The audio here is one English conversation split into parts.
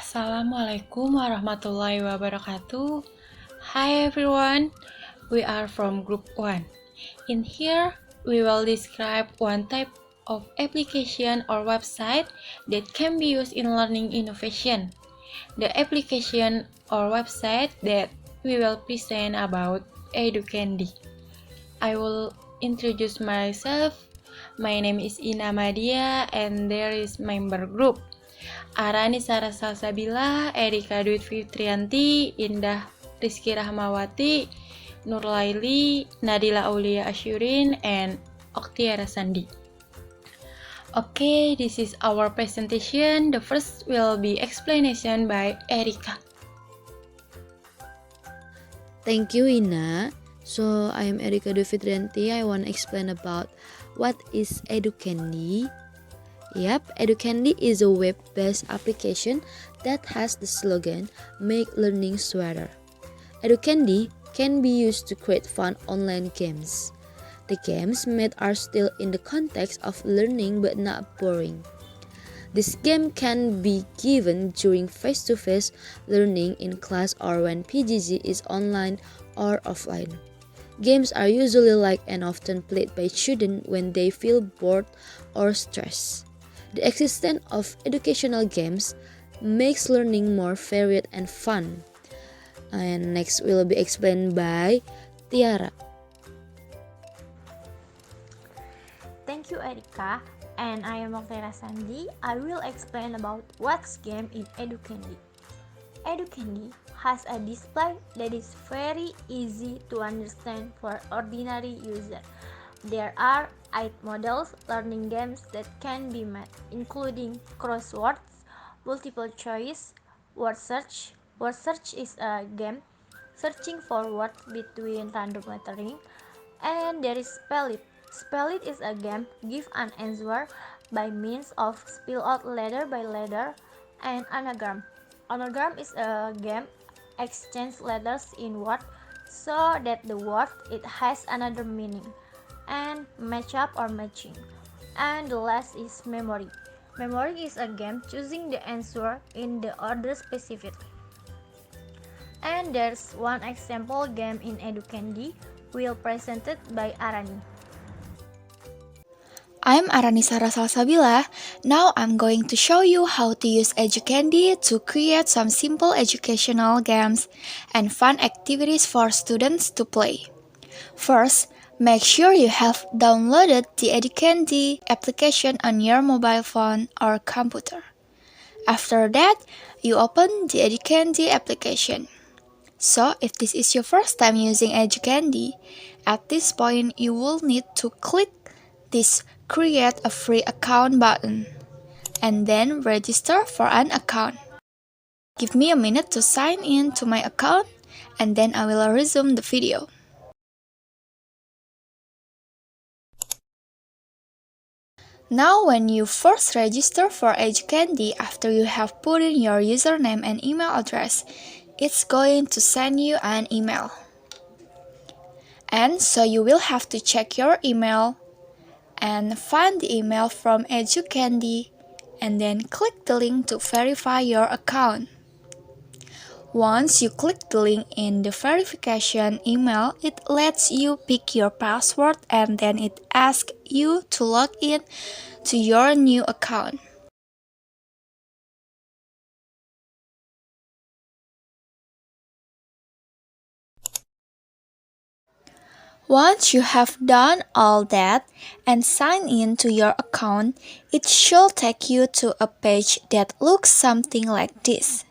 Assalamualaikum warahmatullahi wabarakatuh. Hi everyone, we are from Group 1. In here, we will describe one type of application or website that can be used in learning innovation. The application or website that we will present about Educandy. I will introduce myself. My name is Indah Madia and there is member group. Arani, Salsabila, Erika Dwi Fitrianti, Indah, Rizky, Rahmawati, Nurlaily, Nadila, Aulia, Ashyurin, and Oktiara Sandy. Okay, this is our presentation. The first will be explanation by Erika. Thank you, Ina. So, I am Erika Dwi Fitrianti. I want to explain about what is Educandy. Yep, Educandy is a web-based application that has the slogan, "Make Learning Sweeter." Educandy can be used to create fun online games. The games made are still in the context of learning but not boring. This game can be given during face-to-face learning in class or when PGZ is online or offline. Games are usually liked and often played by students when they feel bored or stressed. The existence of educational games makes learning more varied and fun. And next will be explained by Tiara. Thank you, Erika. And I am Oktiara Sandy. I will explain about what's game in Educandy. Educandy has a display that is very easy to understand for ordinary user. There are 8 models learning games that can be made, including crosswords, multiple choice, word search. Word search is a game searching for words between random lettering, and there is spell it. Spell it is a game give an answer by means of spell out letter by letter, and anagram. Anagram is a game exchange letters in word so that the word it has another meaning, and match up or matching. And the last is memory. Memory is a game choosing the answer in the order specifically. And there's one example game in Educandy will presented by Arani. I'm Arani Salsabila. Now I'm going to show you how to use Educandy to create some simple educational games and fun activities for students to play. First, make sure you have downloaded the Educandy application on your mobile phone or computer. After that, you open the Educandy application. So, if this is your first time using Educandy, at this point you will need to click this Create a Free Account button and then register for an account. Give me a minute to sign in to my account and then I will resume the video. Now when you first register for Educandy after you have put in your username and email address, it's going to send you an email. And so you will have to check your email and find the email from Educandy and then click the link to verify your account. Once you click the link in the verification email, it lets you pick your password and then it asks you to log in to your new account. Once you have done all that and signed in to your account, it should take you to a page that looks something like this.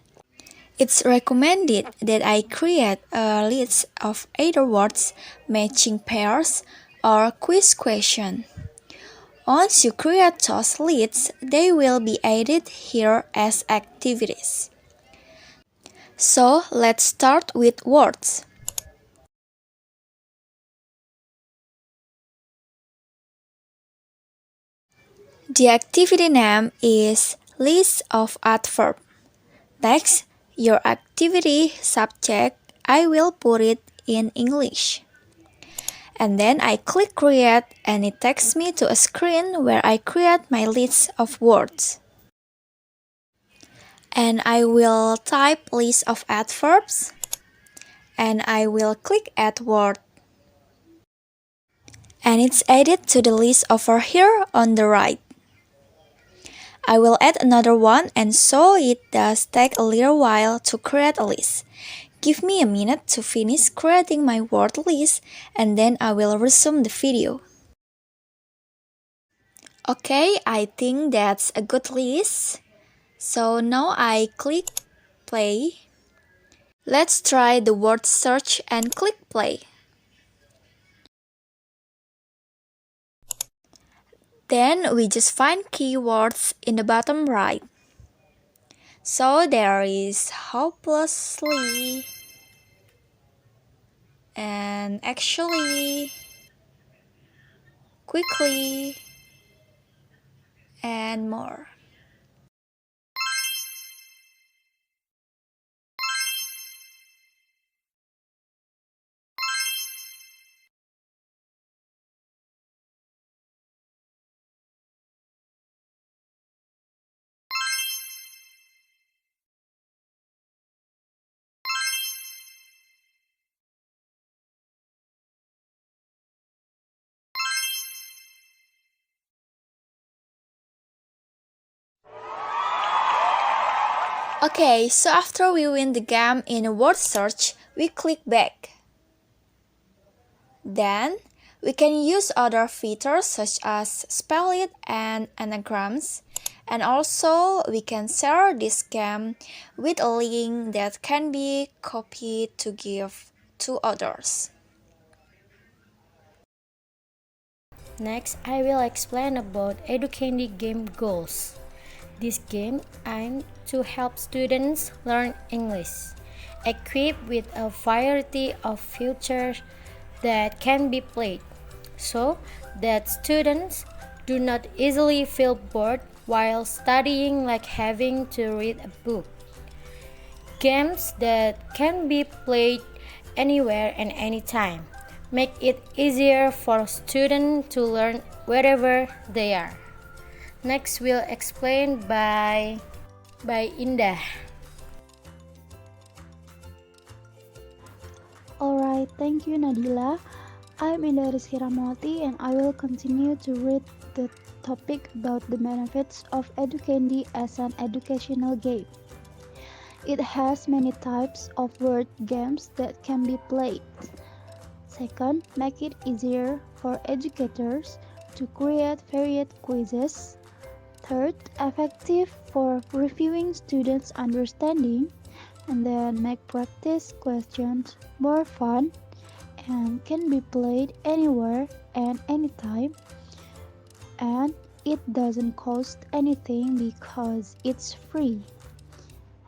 It's recommended that I create a list of either words, matching pairs, or quiz question. Once you create those lists, they will be added here as activities. So let's start with words. The activity name is List of Adverbs. Next, your activity subject, I will put it in English. And then I click create and it takes me to a screen where I create my list of words. And I will type list of adverbs. And I will click add word. And it's added to the list over here on the right. I will add another one, and so it does take a little while to create a list. Give me a minute to finish creating my word list, and then I will resume the video. Okay, I think that's a good list. So now I click play. Let's try the word search and click play. Then we just find keywords in the bottom right. So there is hopelessly and actually, quickly, and more. Okay, so after we win the game in a word search, we click back. Then, we can use other features such as spell it and anagrams. And also, we can share this game with a link that can be copied to give to others. Next, I will explain about Educandy game goals. This game aims to help students learn English, equipped with a variety of features that can be played, so that students do not easily feel bored while studying, like having to read a book. Games that can be played anywhere and anytime make it easier for students to learn wherever they are. Next, we'll explain by Indah. Alright, thank you Nadila. I'm Indah Rahmawati and I will continue to read the topic about the benefits of Educandy as an educational game. It has many types of word games that can be played. Second, make it easier for educators to create varied quizzes. Third, effective for reviewing students' understanding, and then make practice questions more fun and can be played anywhere and anytime. And it doesn't cost anything because it's free.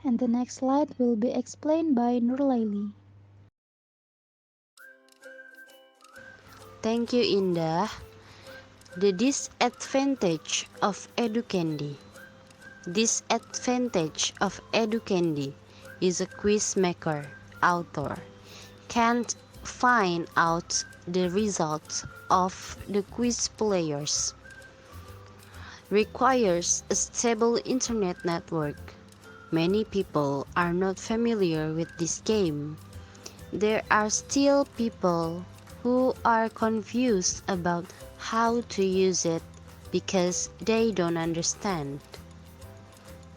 And the next slide will be explained by Nurlaily. Thank you, Indah. The disadvantage of Educandy. Disadvantage of Educandy is a quiz maker, author, can't find out the results of the quiz players. Requires a stable internet network. Many people are not familiar with this game. There are still people who are confused about how to use it because they don't understand.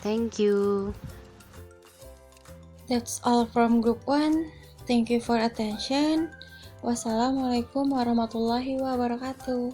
Thank you. That's all from group 1. Thank you for attention. Wassalamualaikum warahmatullahi wabarakatuh.